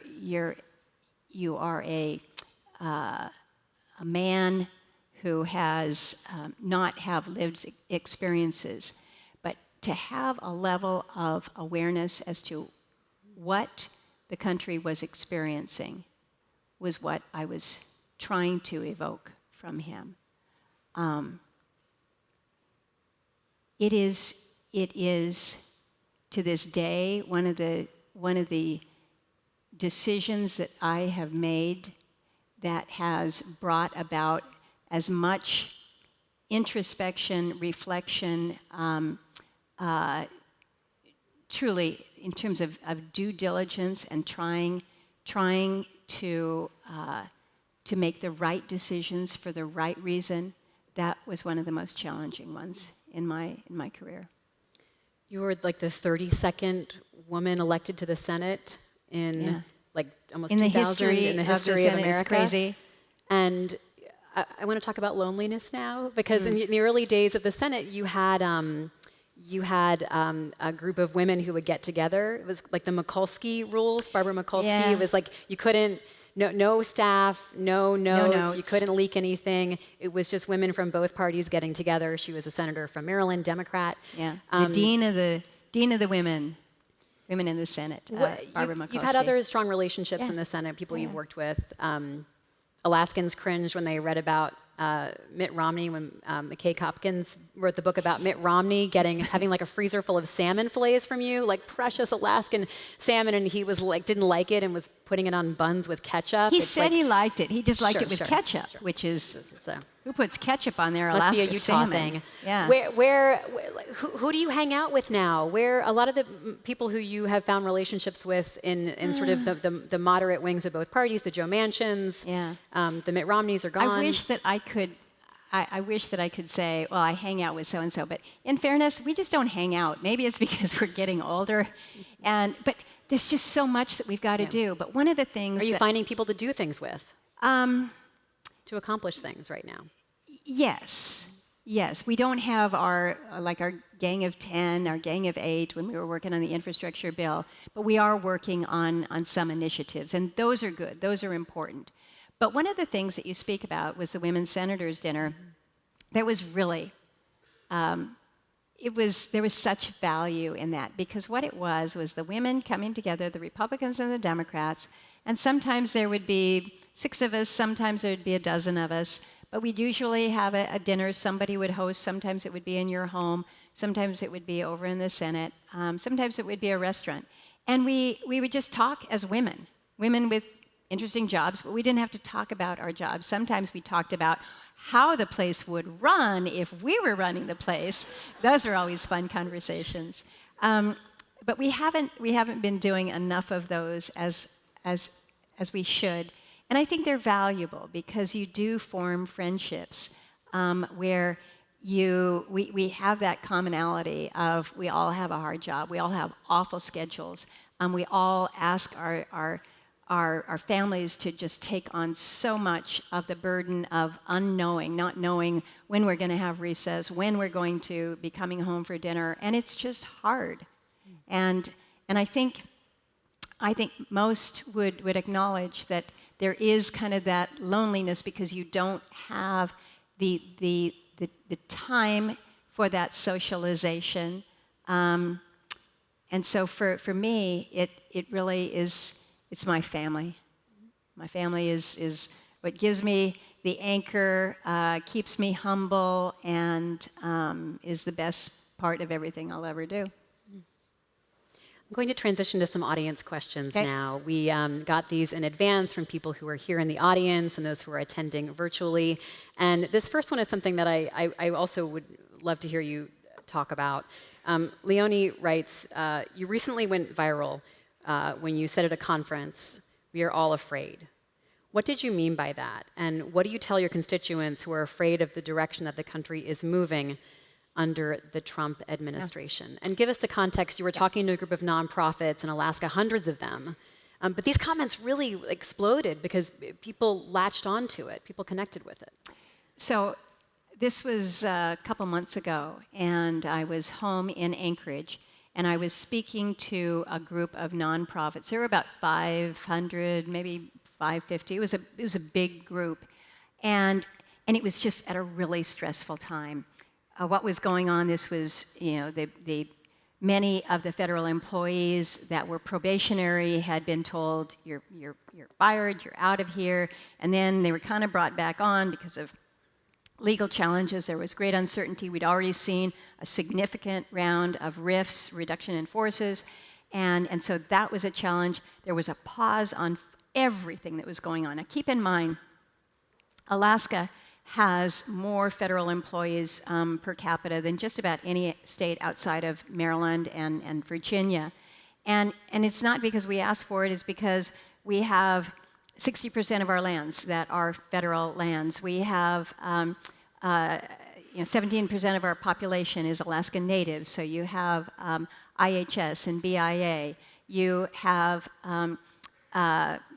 are a man who has not have lived experiences, but to have a level of awareness as to what the country was experiencing was what I was trying to evoke from him. It is to this day one of the decisions that I have made that has brought about as much introspection, reflection, truly in terms of due diligence and trying to make the right decisions for the right reason. That was one of the most challenging ones in my career. You were like the 32nd woman elected to the Senate in like almost in 2000 in the history of America. It's crazy. And I want to talk about loneliness now, because in the early days of the Senate, you had a group of women who would get together. It was like the Murkowski rules, Barbara Murkowski. Yeah. It was like you couldn't, no staff, no notes, you couldn't leak anything. It was just women from both parties getting together. She was a senator from Maryland, Democrat. Yeah, the dean of the women in the Senate, Barbara Murkowski. You've had other strong relationships in the Senate, people you've worked with. Alaskans cringed when they read about Mitt Romney, when McKay Hopkins wrote the book about Mitt Romney having like a freezer full of salmon fillets from you, like precious Alaskan salmon, and he was like didn't like it and was putting it on buns with ketchup. He said he liked it. He just liked it with ketchup, which is who puts ketchup on their Alaska salmon? Must be a Utah thing. Yeah. Who do you hang out with now? Where a lot of the people who you have found relationships with in sort of the moderate wings of both parties, the Joe Manchins, the Mitt Romneys are gone. I wish that I could say, well, I hang out with so and so, but in fairness, we just don't hang out. Maybe it's because we're getting older, but there's just so much that we've got to do. But one of the things are you finding people to do things with? To accomplish things right now? Yes. We don't have our gang of 10, our gang of 8 when we were working on the infrastructure bill, but we are working on some initiatives, and those are good. Those are important. But one of the things that you speak about was the Women's Senators Dinner. That was really, there was such value in that, because what it was the women coming together, the Republicans and the Democrats, and sometimes there would be 6 of us, sometimes there would be a dozen of us, but we'd usually have a dinner. Somebody would host. Sometimes it would be in your home. Sometimes it would be over in the Senate. Sometimes it would be a restaurant. And we would just talk as women with interesting jobs, but we didn't have to talk about our jobs. Sometimes we talked about how the place would run if we were running the place. Those are always fun conversations. But we haven't been doing enough of those as we should. And I think they're valuable because you do form friendships where we have that commonality of we all have a hard job, we all have awful schedules, we all ask our families to just take on so much of the burden of unknowing, not knowing when we're going to have recess, when we're going to be coming home for dinner, and it's just hard. And I think most would acknowledge that there is kind of that loneliness because you don't have the time for that socialization. And so for me, it really is, it's my family. My family is what gives me the anchor, keeps me humble, and is the best part of everything I'll ever do. I'm going to transition to some audience questions now. We got these in advance from people who are here in the audience and those who are attending virtually. And this first one is something that I also would love to hear you talk about. Leonie writes, you recently went viral when you said at a conference, "We are all afraid." What did you mean by that? And what do you tell your constituents who are afraid of the direction that the country is moving under the Trump administration? Yeah. And give us the context. You were talking to a group of nonprofits in Alaska, hundreds of them. But these comments really exploded because people latched onto it. People connected with it. So this was a couple months ago, and I was home in Anchorage, and I was speaking to a group of nonprofits. There were about 500, maybe 550. It was a big group. And it was just at a really stressful time. What was going on, this was, many of the federal employees that were probationary had been told, you're fired, you're out of here, and then they were kind of brought back on because of legal challenges. There was great uncertainty. We'd already seen a significant round of RIFs, reduction in forces, and so that was a challenge. There was a pause on everything that was going on. Now keep in mind, Alaska has more federal employees per capita than just about any state outside of Maryland and Virginia. And it's not because we asked for it, it's because we have 60% of our lands that are federal lands. We have 17% of our population is Alaskan Natives, so you have IHS and BIA. You have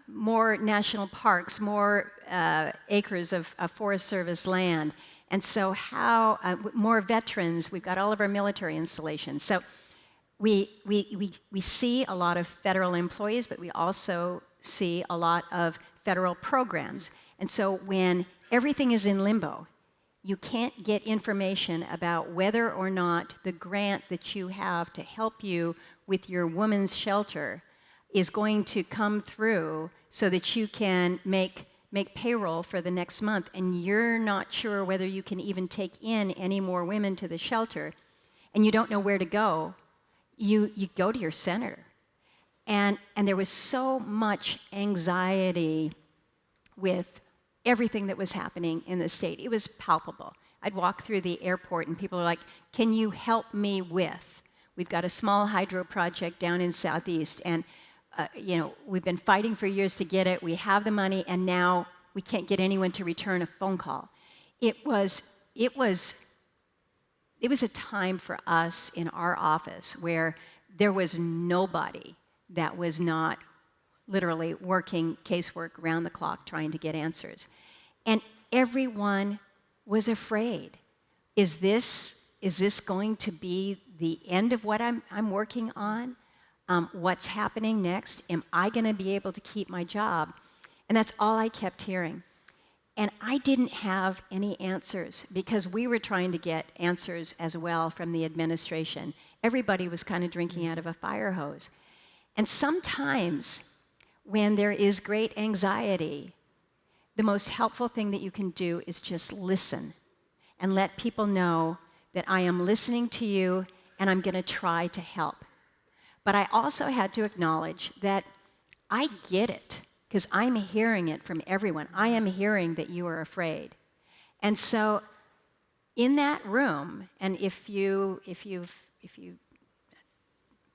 more national parks, more acres of Forest Service land. And so more veterans, we've got all of our military installations. So we see a lot of federal employees, but we also see a lot of federal programs. And so when everything is in limbo, you can't get information about whether or not the grant that you have to help you with your women's shelter is going to come through so that you can make payroll for the next month, and you're not sure whether you can even take in any more women to the shelter, and you don't know where to go, you go to your senator. And there was so much anxiety with everything that was happening in the state. It was palpable. I'd walk through the airport and people are like, "Can you help me with? We've got a small hydro project down in Southeast, and we've been fighting for years to get it. We have the money, and now we can't get anyone to return a phone call." It was a time for us in our office where there was nobody that was not literally working casework around the clock trying to get answers. And everyone was afraid. Is this going to be the end of what I'm working on? What's happening next? Am I going to be able to keep my job? And that's all I kept hearing. And I didn't have any answers because we were trying to get answers as well from the administration. Everybody was kind of drinking out of a fire hose. And sometimes when there is great anxiety, the most helpful thing that you can do is just listen and let people know that I am listening to you and I'm going to try to help. But I also had to acknowledge that I get it. because I'm hearing it from everyone. I am hearing that you are afraid. And so in that room, and if you've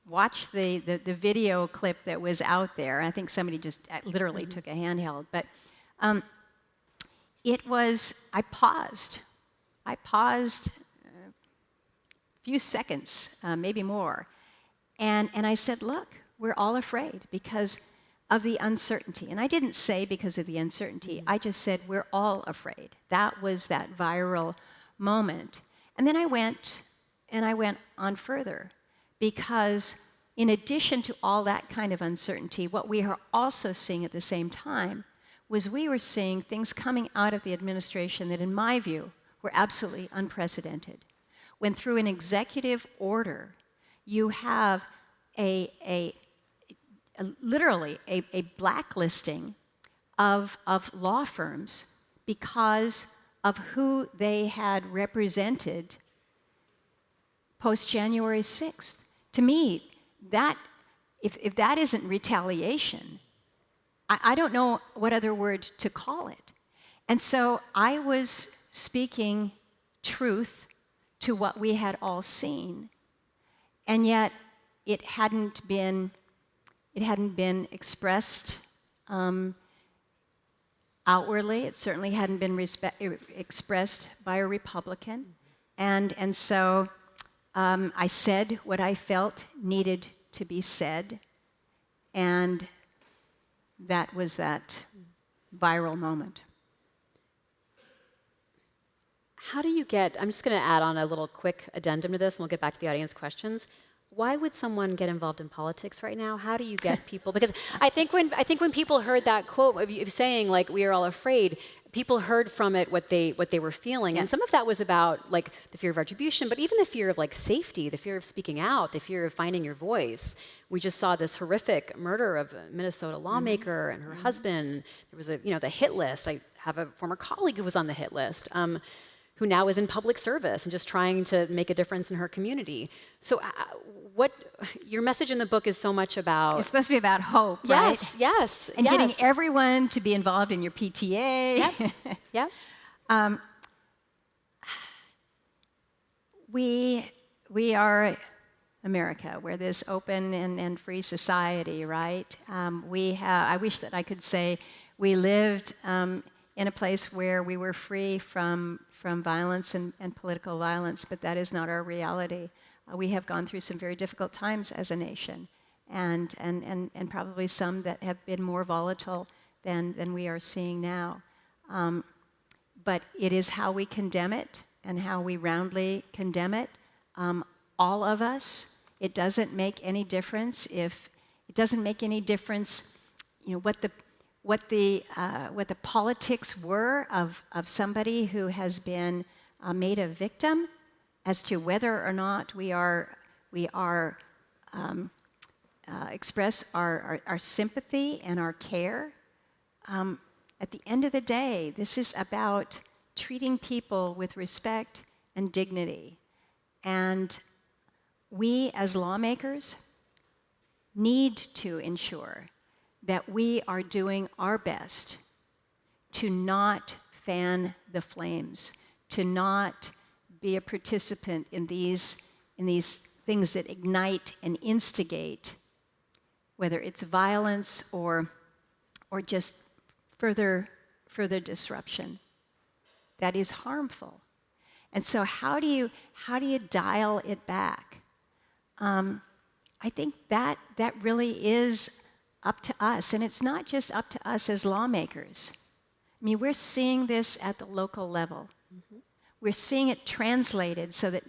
watched the video clip that was out there, I think somebody just literally took a handheld, but it was, I paused a few seconds, maybe more, and I said, look, we're all afraid because of the uncertainty. And I didn't say because of the uncertainty, I just said we're all afraid. That was that viral moment. And then I went on further, because in addition to all that kind of uncertainty, what we are also seeing at the same time was we were seeing things coming out of the administration that, in my view, were absolutely unprecedented. When through an executive order, you have literally a blacklisting of law firms because of who they had represented post-January 6th. To me, that, if that isn't retaliation, I don't know what other word to call it. And so I was speaking truth to what we had all seen, and yet it hadn't been expressed outwardly. It certainly hadn't been expressed by a Republican, and so I said what I felt needed to be said, and that was that viral moment. How do you get, I'm just going to add on a little quick addendum to this, and we'll get back to the audience questions. Why would someone get involved in politics right now? How do you get people? Because I think when people heard that quote of you saying, like, we are all afraid, people heard from it what they were feeling. And some of that was about, like, the fear of retribution, but even the fear of, like, safety, the fear of speaking out, the fear of finding your voice. We just saw this horrific murder of a Minnesota lawmaker and her husband. There was the hit list. I have a former colleague who was on the hit list, who now is in public service and just trying to make a difference in her community. So your message in the book is so much about... It's supposed to be about hope, yes, right? Yes, and getting everyone to be involved in your PTA. Yep. We are America. We're this open and free society, right? I wish that I could say we lived in a place where we were free from violence and political violence, but that is not our reality. We have gone through some very difficult times as a nation, and probably some that have been more volatile than we are seeing now. But it is how we condemn it and how we roundly condemn it. All of us. It doesn't make any difference what the politics were of somebody who has been made a victim, as to whether or not we express our sympathy and our care. At the end of the day, this is about treating people with respect and dignity. And we as lawmakers need to ensure that we are doing our best to not fan the flames, to not be a participant in these things that ignite and instigate, whether it's violence or just further disruption that is harmful. And so how do you dial it back? I think that really is up to us, and it's not just up to us as lawmakers. I mean, we're seeing this at the local level. We're seeing it translated so that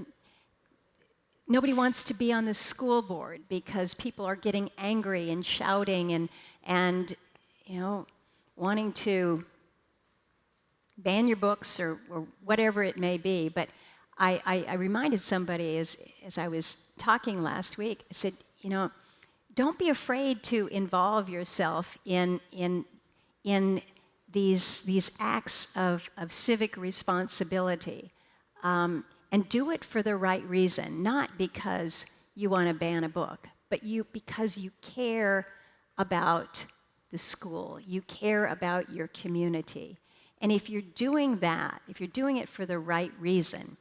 nobody wants to be on the school board because people are getting angry and shouting and wanting to ban your books or whatever it may be. But I reminded somebody as I was talking last week, I said, don't be afraid to involve yourself in these acts of civic responsibility, and do it for the right reason, not because you want to ban a book, but because you care about the school. You care about your community. And if you're doing that, if you're doing it for the right reason,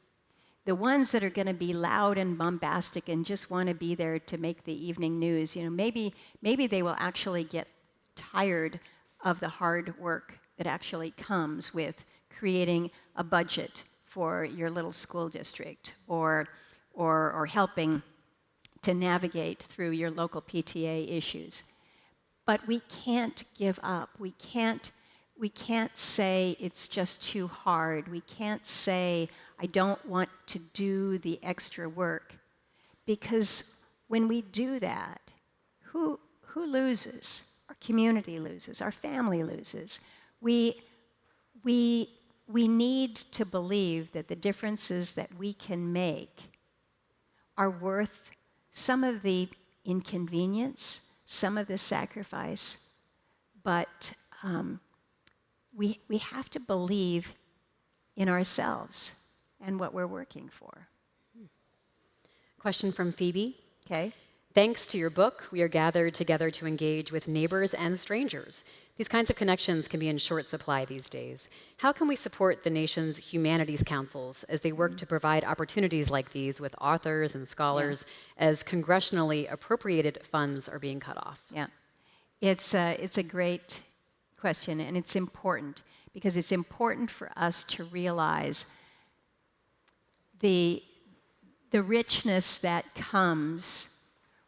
the ones that are going to be loud and bombastic and just want to be there to make the evening news, maybe they will actually get tired of the hard work that actually comes with creating a budget for your little school district or helping to navigate through your local PTA issues. But we can't give up. We can't say it's just too hard. We can't say, I don't want to do the extra work. Because when we do that, who loses? Our community loses. Our family loses. We need to believe that the differences that we can make are worth some of the inconvenience, some of the sacrifice, but we have to believe in ourselves and what we're working for. Question from Phoebe. Okay. Thanks to your book, we are gathered together to engage with neighbors and strangers. These kinds of connections can be in short supply these days. How can we support the nation's humanities councils as they work to provide opportunities like these with authors and scholars as congressionally appropriated funds are being cut off? Yeah. It's a great question, and it's important because it's important for us to realize the richness that comes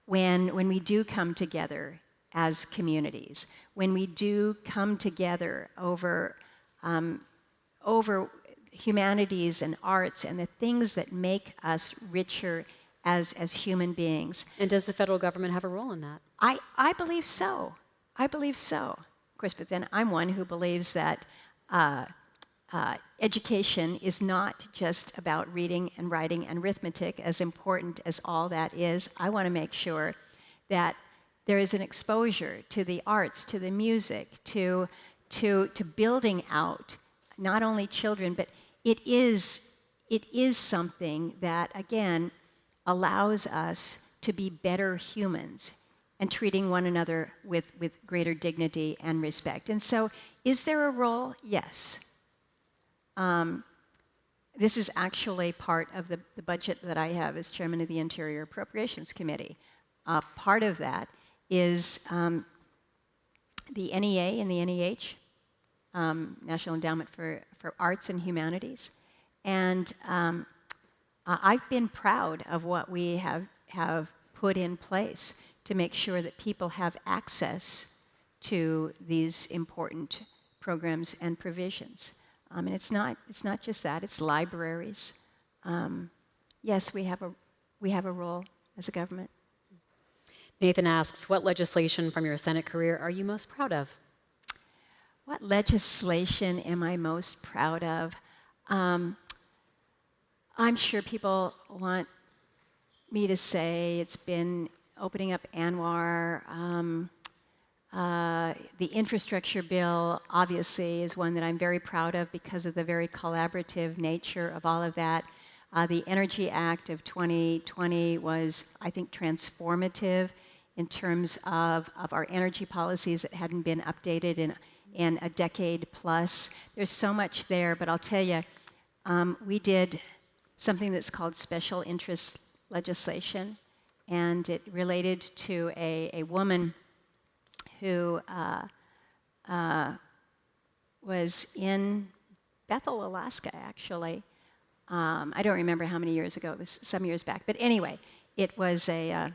when we do come together as communities, when we do come together over humanities and arts and the things that make us richer as human beings. And does the federal government have a role in that? I believe so. I believe so. Of course, but then I'm one who believes that education is not just about reading and writing and arithmetic, as important as all that is. I want to make sure that there is an exposure to the arts, to the music, to building out not only children, but it is something that, again, allows us to be better humans and treating one another with greater dignity and respect. And so, is there a role? Yes. This is actually part of the budget that I have as chairman of the Interior Appropriations Committee. Part of that is the NEA and the NEH, National Endowment for Arts and Humanities. And I've been proud of what we have put in place to make sure that people have access to these important programs and provisions. And it's not just that, it's libraries. Yes, we have a role as a government. Nathan asks, what legislation from your Senate career are you most proud of? What legislation am I most proud of? I'm sure people want me to say it's been opening up ANWR. The infrastructure bill, obviously, is one that I'm very proud of because of the very collaborative nature of all of that. The Energy Act of 2020 was, I think, transformative in terms of our energy policies that hadn't been updated in a decade plus. There's so much there, but I'll tell you, we did something that's called special interest legislation, and it related to a woman who was in Bethel, Alaska, actually. I don't remember how many years ago. It was some years back. But anyway, it was an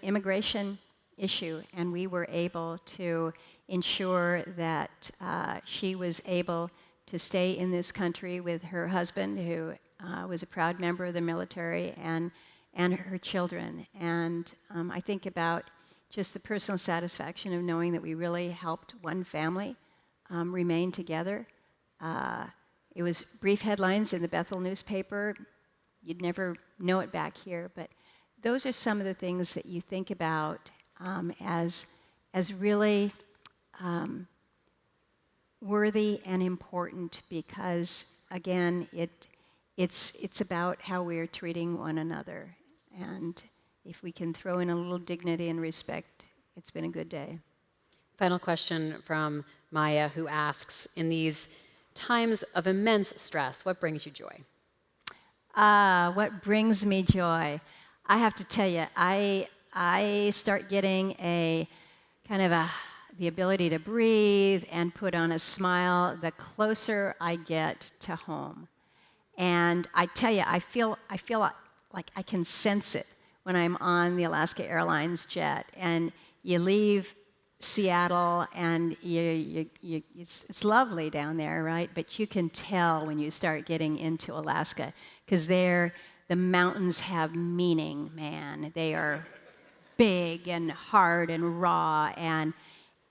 immigration issue, and we were able to ensure that she was able to stay in this country with her husband, who was a proud member of the military, and her children. And I think about just the personal satisfaction of knowing that we really helped one family remain together. It was brief headlines in the Bethel newspaper. You'd never know it back here, but those are some of the things that you think about as really worthy and important because, again, it's about how we're treating one another. And if we can throw in a little dignity and respect, it's been a good day. Final question from Maya, who asks, in these times of immense stress, what brings you joy? What brings me joy? I have to tell you, I start getting a kind of the ability to breathe and put on a smile the closer I get to home. And I tell you, I feel like I can sense it when I'm on the Alaska Airlines jet, and you leave Seattle, and it's lovely down there, right? But you can tell when you start getting into Alaska, because the mountains have meaning, man. They are big and hard and raw, and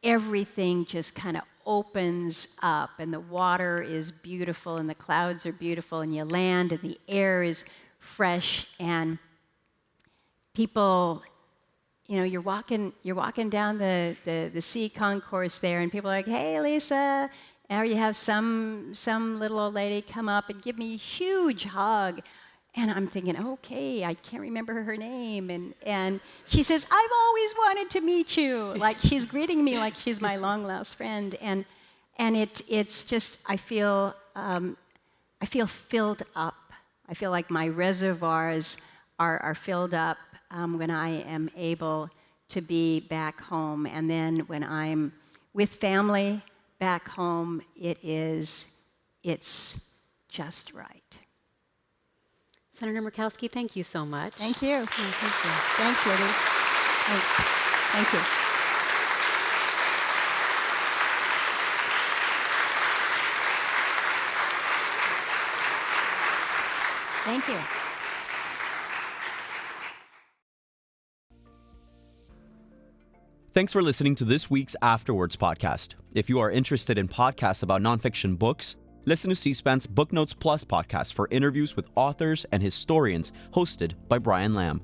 everything just kind of opens up, and the water is beautiful, and the clouds are beautiful, and you land, and the air is fresh, and people, you're walking down the sea concourse there, and people are like, "Hey, Lisa," or you have some little old lady come up and give me a huge hug. And I'm thinking, okay, I can't remember her name. And she says, "I've always wanted to meet you." Like, she's greeting me like she's my long-lost friend. And it's just, I feel filled up. I feel like my reservoirs are filled up when I am able to be back home. And then when I'm with family back home, it's just right. Senator Murkowski, thank you so much. Thank you. Oh, thank you. Thanks, Libby. Thanks. Thank you. Thank you. Thanks for listening to this week's Afterwords podcast. If you are interested in podcasts about nonfiction books, listen to C-SPAN's Book Notes Plus podcast for interviews with authors and historians hosted by Brian Lamb.